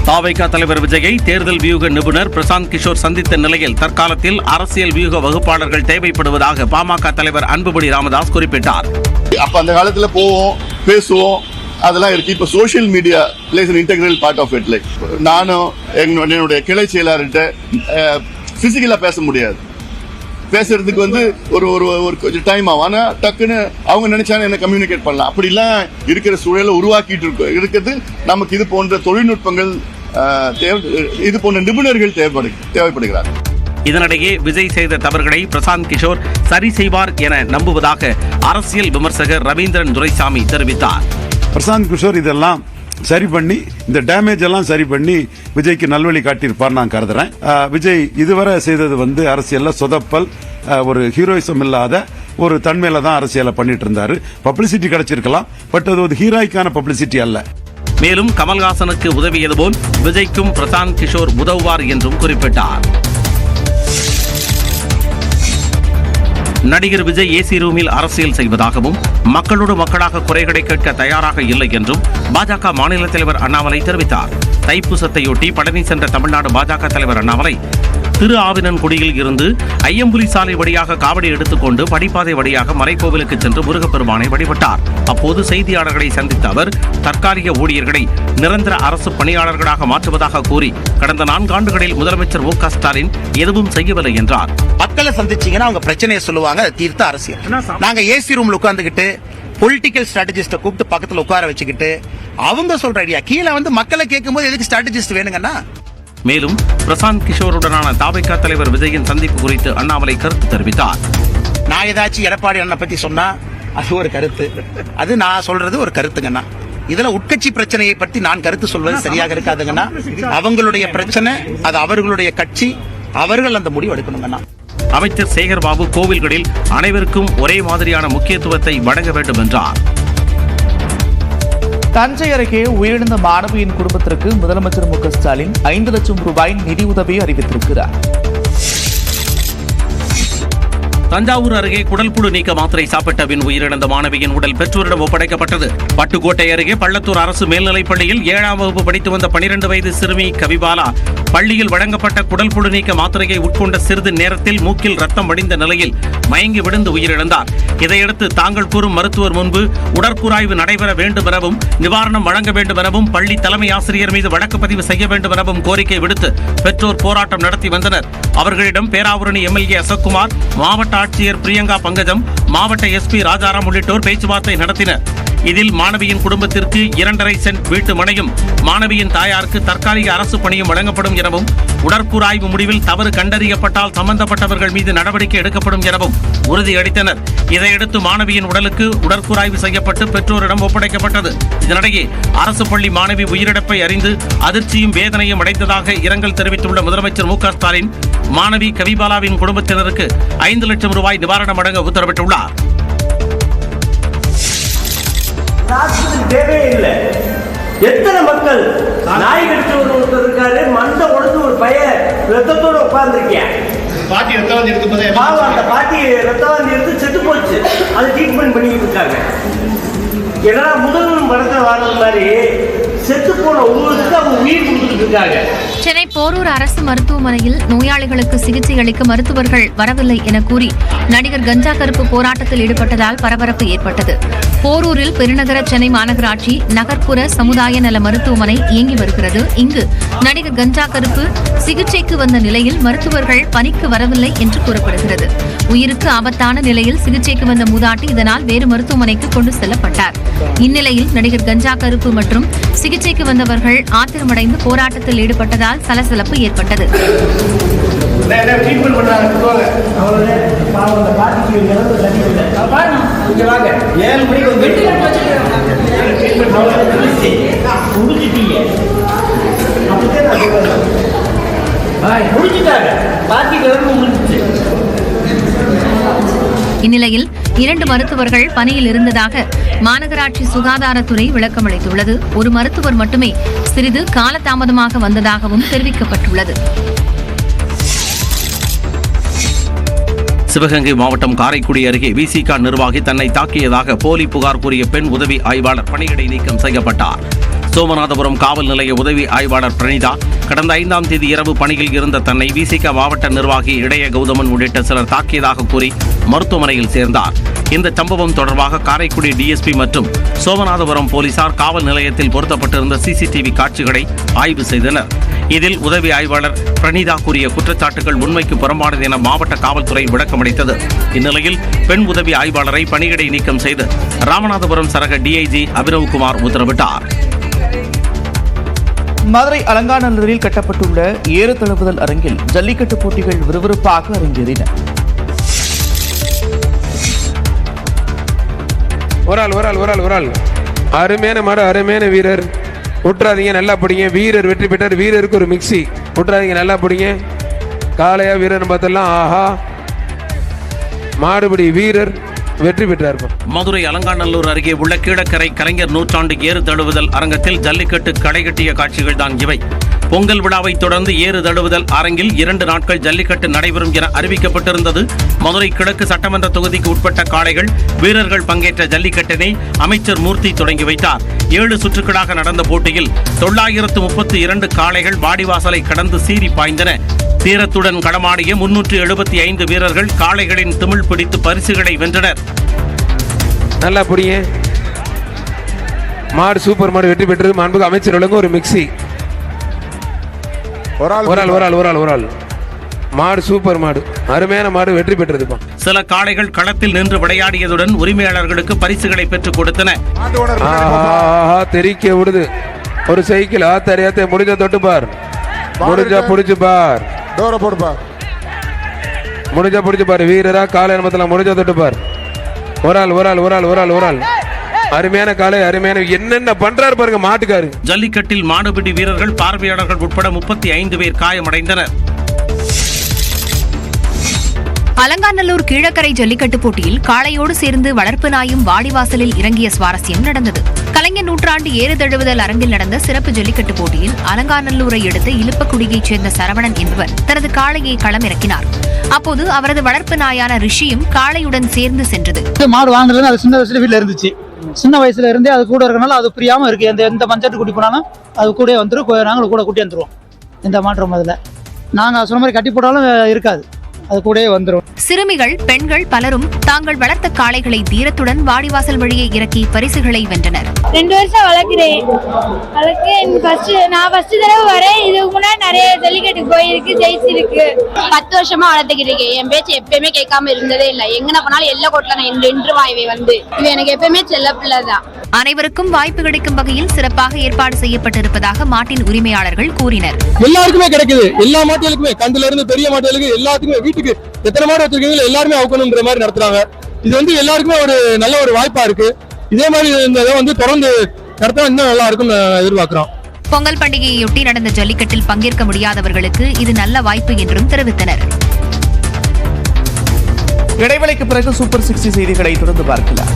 தாவேகா தலைவர் விஜயை தேர்தல் வியூக நிபுணர் பிரசாந்த் கிஷோர் சந்தித்த நிலையில் தற்காலத்தில் அரசியல் வியூக வகுப்பாளர்கள் தேவைப்படுவதாக பாமக தலைவர் அன்புமணி ராமதாஸ் குறிப்பிட்டார். அப்ப அந்த காலத்துல போவோம், பேசுவோம், அதெல்லாம் இருக்கு. இப்ப social media place an integral part of it. Like நானும் என்னுடைய கிளை செயலாளர்கிட்ட பிசிக்கலா பேச முடியாது. பேசுறதுக்கு ஒரு கொஞ்சம் டைம் ஆகும். ஆனா டக்குன்னு அவங்க நினைச்சாலும் என்ன கம்யூனிகேட் பண்ணலாம். அப்படிலாம் இருக்கிற சூழலை உருவாக்கிட்டு இருக்கிறது நமக்கு இது போன்ற தொழில்நுட்பங்கள் இது போன்ற நிபுணர்கள் தேவைப்படுகிறார். இதனிடையே விஜய் செய்த தவறுகளை பிரசாந்த் கிஷோர் சரி செய்வார் என நம்புவதாக அரசியல் விமர்சகர் ரவீந்திரன் துரைசாமி தெரிவித்தார். பிரசாந்த் கிஷோர் இதெல்லாம் சரி பண்ணி, இந்த டேமேஜ் எல்லாம் சரி பண்ணி விஜய்க்கு நல்வழி காட்டியிருப்பார் நான் கருதுறேன். விஜய் இதுவரை செய்தது அரசியல்ல சொதப்பல், ஒரு ஹீரோயிசம் இல்லாத ஒரு தன்மையில தான் அரசியலை பண்ணிட்டு இருந்தாரு. பப்ளிசிட்டி கிடைச்சிருக்கலாம், பட் அது ஒரு ஹீரோய்க்கான பப்ளிசிட்டி அல்ல. மேலும் கமல்ஹாசனுக்கு உதவியது போல் விஜய்க்கும் பிரசாந்த் கிஷோர் உதவுவார் என்றும் குறிப்பிட்டார். நடிகர் விஜய் ஏசி ரூமில் அரசியல் செய்வதாகவும் மக்களோடு மக்களாக குறைகளை கேட்க தயாராக இல்லை என்றும் பாஜக மாநில தலைவர் அண்ணாமலை தெரிவித்தார். தைப்பூசத்தையொட்டி பழனி சென்ற தமிழ்நாடு பாஜக தலைவர் அண்ணாமலை திரு ஆவினன்குடியில் இருந்து ஐயம்புலி சாலை வழியாக காவடி எடுத்துக்கொண்டு படிப்பாதை வழியாக மலைக்கோவிலுக்கு சென்று முருகப்பெருமானை வழிபட்டார். அப்போது செய்தியாளர்களை சந்தித்த அவர் தற்காலிக ஊழியர்களை நிரந்தர அரசு பணியாளர்களாக மாற்றுவதாக கூறி கடந்த 4 ஆண்டுகளில் முதலமைச்சர் மு க ஸ்டாலின் எதுவும் செய்யவில்லை என்றார். மக்களை சந்திச்சீங்கன்னா அவங்க பிரச்சனையை சொல்லுவாங்க, தீர்த்த அரசியல். நாங்க ஏசி ரூம்ல உட்கார்ந்துகிட்டு பொலிட்டிக்கல் ஸ்ட்ராட்டஜிஸ்ட கூப்பிட்டு பக்கத்துல உட்கார வச்சுக்கிட்டு அவங்க சொல்ற ஐடியா கீழே மக்களை கேட்கும் போது எதுக்கு ஸ்ட்ராட்டஜிஸ்ட் வேணுங்கன்னா. மேலும் பிரசாந்த் கிஷோருடனான தாவேகா தலைவர் விஜயின் சந்திப்பு குறித்து அண்ணாமலை கருத்து தெரிவித்தார். நான் ஏதாச்சும் எடப்பாடி அண்ணனை பத்தி சொன்னா அது ஒரு கருத்து, அது நான் சொல்றது ஒரு கருத்துங்கண்ணா. இதுல உட்கட்சி பிரச்சனையை பற்றி நான் கருத்து சொல்வது சரியாக இருக்காதுங்கண்ணா. அவங்களுடைய பிரச்சனை, அது அவர்களுடைய கட்சி, அவர்கள் அந்த முடிவு எடுக்கணுங்கண்ணா. அமைச்சர் சேகர்பாபு கோவில்களில் அனைவருக்கும் ஒரே மாதிரியான முக்கியத்துவத்தை வழங்க வேண்டும் என்றார். தஞ்சை அருகே உயிரிழந்த மாணவியின் குடும்பத்திற்கு முதலமைச்சர் மு க ஸ்டாலின் 5 லட்சம் ரூபாய் நிதியுதவி அறிவித்திருக்கிறார். தஞ்சாவூர் அருகே குடல்புழு நீக்க மாத்திரை சாப்பிட்ட பின் உயிரிழந்த மாணவியின் உடல் பெற்றோரிடம் ஒப்படைக்கப்பட்டது. பட்டுக்கோட்டை அருகே பள்ளத்தூர் அரசு மேல்நிலைப் பள்ளியில் 7ஆம் வகுப்பு படித்து வந்த 12 வயது சிறுமி கவிபாலா பள்ளியில் வழங்கப்பட்ட குடல்புழு நீக்க மாத்திரையை உட்கொண்ட சிறிது நேரத்தில் மூக்கில் ரத்தம் வடிந்த நிலையில் மயங்கி விழுந்து உயிரிழந்தார். இதையடுத்து தாங்கள் கூறும் மருத்துவர் முன்பு உடற்கூராய்வு நடைபெற வேண்டும் எனவும் நிவாரணம் வழங்க வேண்டும் எனவும் பள்ளி தலைமை ஆசிரியர் மீது வழக்கு பதிவு செய்ய வேண்டும் எனவும் கோரிக்கை விடுத்து பெற்றோர் போராட்டம் நடத்தி வந்தனர். அவர்களிடம் பேராவூரணி எம்எல்ஏ அசோக்குமார், மாவட்ட ஆட்சியர் பிரியங்கா பங்கஜம், மாவட்ட எஸ்பி ராஜாராம் உள்ளிட்டோர் பேச்சுவார்த்தை நடத்தினர். இதில் மாணவியின் குடும்பத்திற்கு 2.5 சென்ட் வீட்டு மனையும் மாணவியின் தாயாருக்கு தற்காலிக அரசு பணியும் வழங்கப்படும் எனவும் உடற்கூராய்வு முடிவில் தவறு கண்டறியப்பட்டால் சம்பந்தப்பட்டவர்கள் மீது நடவடிக்கை எடுக்கப்படும் எனவும் உறுதியளித்தனர். இதையடுத்து மாணவியின் உடலுக்கு உடற்கூராய்வு செய்யப்பட்டு பெற்றோரிடம் ஒப்படைக்கப்பட்டது. இதனிடையே அரசு பள்ளி மாணவி உயிரிழப்பை அறிந்து அதிர்ச்சியும் வேதனையும் அடைந்ததாக இரங்கல் தெரிவித்துள்ள முதலமைச்சர் மு க ஸ்டாலின் மாணவி கவிபாலாவின் குடும்பத்தினருக்கு 5 லட்சம் ரூபாய் நிவாரணம் வழங்க உத்தரவிட்டுள்ளார். தேவையே இல்லை. எத்தனை மக்கள் நாய் கடிச்சு ஒருத்தர் இருக்காரு, மண்டை உடச்சு ஒரு பையன் ரத்தத்தோட உட்கார்ந்துருக்கேன். அந்த பாட்டி ரத்தவாந்தி எடுத்து செத்து போச்சு, அது ட்ரீட்மெண்ட் பண்ணிட்டு இருக்காங்க. ஏன்னா முதல் படத்தில் வாழ்ந்த மாதிரி செத்து போன ஒவ்வொருத்தருக்கு அவங்க உயிர் கொடுத்துட்டு இருக்காங்க. சென்னை போரூர் அரசு மருத்துவமனையில் நோயாளிகளுக்கு சிகிச்சை அளிக்க மருத்துவர்கள் வரவில்லை என கூறி நடிகர் கஞ்சா கருப்பு போராட்டத்தில் ஈடுபட்டதால் பரபரப்பு ஏற்பட்டது. போரூரில் பெருநகர சென்னை மாநகராட்சி நகர்ப்புற சமுதாய நல மருத்துவமனை இயங்கி வருகிறது. இங்கு நடிகர் கஞ்சா கருப்பு சிகிச்சைக்கு வந்த நிலையில் மருத்துவர்கள் பணிக்கு வரவில்லை என்று கூறப்படுகிறது. உயிருக்கு ஆபத்தான நிலையில் சிகிச்சைக்கு வந்த மூதாட்டி இதனால் வேறு மருத்துவமனைக்கு கொண்டு செல்லப்பட்டார். இந்நிலையில் நடிகர் கஞ்சா கருப்பு மற்றும் சிகிச்சைக்கு வந்தவர்கள் ஆத்திரமடைந்து போராட்டத்தில் ஈடுபட்டதால் சலசலப்பு ஏற்பட்டது. இந்நிலையில் 2 மருத்துவர்கள் பணியில் இருந்ததாக மாநகராட்சி சுகாதாரத்துறை விளக்கமளித்துள்ளது. ஒரு மருத்துவர் மட்டுமே சிறிது காலதாமதமாக வந்ததாகவும் தெரிவிக்கப்பட்டுள்ளது. சிவகங்கை மாவட்டம் காரைக்குடி அருகே விசிக நிர்வாகி தன்னை தாக்கியதாக போலி புகார் கூறிய பெண் உதவி ஆய்வாளர் பணியிடை நீக்கம் செய்யப்பட்டார். சோமநாதபுரம் காவல் நிலைய உதவி ஆய்வாளர் பிரணிதா கடந்த 5ஆம் தேதி இரவு பணியில் இருந்த தன்னை விசிக மாவட்ட நிர்வாகி இடைய கௌதமன் உள்ளிட்ட சிலர் தாக்கியதாக கூறி மருத்துவமனையில் சேர்ந்தார். இந்த சம்பவம் தொடர்பாக காரைக்குடி டிஎஸ்பி மற்றும் சோமநாதபுரம் போலீசார் காவல் நிலையத்தில் பொருத்தப்பட்டிருந்த சிசிடிவி காட்சிகளை ஆய்வு செய்தனர். இதில் உதவி ஆய்வாளர் பிரணிதா கூறிய குற்றச்சாட்டுகள் உண்மைக்கு புறம்பானது என மாவட்ட காவல்துறை விளக்கமளித்தது. இந்நிலையில் பெண் உதவி ஆய்வாளரை பணியிடை நீக்கம் செய்து ராமநாதபுரம் சரக டிஐஜி அபினவ்குமார் உத்தரவிட்டார். மதுரை அலங்காநல்லூரில் கட்டப்பட்டுள்ள ஏறு தழுவுதல் அரங்கில் ஜல்லிக்கட்டு போட்டிகள் விறுவிறுப்பாக அரங்கேறின. ஒரு ஆள் அருமையான மாடு, அருமையான வீரர். விட்டுறாதீங்க, நல்லா பிடிங்க. வீரர் வெற்றி பெற்றார். வீரருக்கு ஒரு மிக்சி. விட்டுறாதீங்க, நல்லா பிடிங்க. காளையா வீரர் பார்த்தெல்லாம் ஆஹா, மாடுபிடி வீரர் வெற்றி பெற்றார். மதுரை அலங்காநல்லூர் அருகே உள்ள கீழக்கரை கலைஞர் நூற்றாண்டு ஏறு தழுவுதல் அரங்கத்தில் ஜல்லிக்கட்டு களைகட்டிய காட்சிகள் தான் இவை. பொங்கல் விழாவை தொடர்ந்து ஏறு தழுவுதல் அரங்கில் 2 நாட்கள் ஜல்லிக்கட்டு நடைபெறும் என அறிவிக்கப்பட்டிருந்தது. மதுரை கிழக்கு சட்டமன்ற தொகுதிக்கு உட்பட்ட காளைகள் வீரர்கள் பங்கேற்ற ஜல்லிக்கட்டினை அமைச்சர் மூர்த்தி தொடங்கி வைத்தார். 7 சுற்றுகளாக நடந்த போட்டியில் 932 காளைகள் வாடிவாசலை கடந்து சீறி பாய்ந்தன. தீரத்துடன் களமாடிய 375 வீரர்கள் காளைகளின் திமிழ் பிடித்து பரிசுகளை வென்றனர். நல்லா புரியுங்க. மாடு சூப்பர் மாடு வெற்றி பெற்றது. மாண்புக்கு அமைச்சர் வழங்க ஒரு மிக்சி. ஒரு ஆள் மாடு சூப்பர் மாடு, அருமையான மாடு வெற்றி பெற்றது. சில காளைகள் களத்தில் நின்று விளையாடியதுடன் உரிமையாளர்களுக்கு பரிசுகளை பெற்றுக் கொடுத்தன. தெரிக்க விடுது ஒரு சைக்கிள். ஆத்தறியாத்த முடிஞ்ச தொட்டு பார், முடிஞ்சா புடிச்சு பார், முடிஞ்சா புடிச்சு பாரு. வீரரா காலை மத்தல முடிஞ்சா தொட்டு பார். ஒரு ஆள் அருமையான காலை, அருமையான என்னென்ன பண்றாரு பாருங்க மாட்டுக்காரு. ஜல்லிக்கட்டில் மாடுபிடி வீரர்கள், பார்வையாளர்கள் உட்பட 35 பேர் காயமடைந்தனர். அலங்காநல்லூர் கீழக்கரை ஜல்லிக்கட்டு போட்டியில் காளையோடு சேர்ந்து வளர்ப்பு நாயும் வாடிவாசலில் இறங்கிய சுவாரஸ்யம் நடந்தது. கலைஞர் நூற்றாண்டு ஏறு தழுவுதல் அரங்கில் நடந்த சிறப்பு ஜல்லிக்கட்டு போட்டியில் அலங்காநல்லூரை அடுத்த இலுப்பக்குடியைச் சேர்ந்த சரவணன் என்பவர் தனது காளையை களமிறக்கினார். அப்போது அவரது வளர்ப்பு நாயான ரிஷியும் காளையுடன் சேர்ந்து சென்றது. மாடு வாங்குறது அது சின்ன வயசுல வீட்டுல இருந்துச்சு. சின்ன வயசுல இருந்தே அது கூட இருக்கனால அது பிரியாம இருக்கு. எந்த பஞ்சாயத்து கூட்டி போனாலும் அது கூட வந்துடும். நாங்களும் கூட கூட்டி வந்துருவோம். இந்த மாற்றம் அதில் நாங்கள் சொன்ன மாதிரி கட்டி போட்டாலும் இருக்காது, அது கூடவே வந்துடும். சிறுமிகள், பெண்கள் பலரும் தாங்கள் வளர்த்த காளைகளை தீரத்துடன் வாடிவாசல் வழியே இறக்கி பரிசுகளை வென்றனர். 2 வருஷம் வளர்க்கிறேன். நான் ஃபர்ஸ்ட் தடவை வரேன். இதுக்கு முன்னாடி நிறைய ஜல்லிக்கட்டுக்கு போயிருக்கு, ஜெயிச்சிருக்கு. 10 வருஷமா வளர்த்துக்கிட்டு இருக்கேன். என் பேச்சு எப்பயுமே கேட்காம இருந்ததே இல்லை. எங்கன போனாலும் எல்லா கோட்டில நான் நின்றுவாய்வே வந்து. இது எனக்கு எப்பயுமே செல்ல பிள்ளை தான். அனைவருக்கும் வாய்ப்பு கிடைக்கும் வகையில் சிறப்பாக ஏற்பாடு செய்யப்பட்டிருப்பதாக மாட்டின் உரிமையாளர்கள் கூறினர். எல்லாருக்குமே கிடைக்குது. எல்லா மாட்டுகளுக்குமே, கண்டுல இருந்து பெரிய மாட்டுகளுக்கு எல்லாத்துக்குமே, வீட்டுக்கு எத்தனை மாடு வச்சிருக்கீங்களோ எல்லாருமே அவுக்கணும்ன்ற மாதிரி நடத்துறாங்க. இது வந்து எல்லாருக்குமே ஒரு நல்ல ஒரு வாய்ப்பா இருக்கு. இதே மாதிரி இந்த இதை வந்து தொடர்ந்து நடத்த இன்னும் நல்லா இருக்கும்னு எதிர்பார்க்கிறோம். பொங்கல் பண்டிகையொட்டி நடந்த ஜல்லிக்கட்டில் பங்கேற்க முடியாதவர்களுக்கு இது நல்ல வாய்ப்பு என்றும் தெரிவித்தனர். இடைவெளிக்கு பிறகு சூப்பர் 60 செய்திகளை தொடர்ந்து பார்க்கலாம்.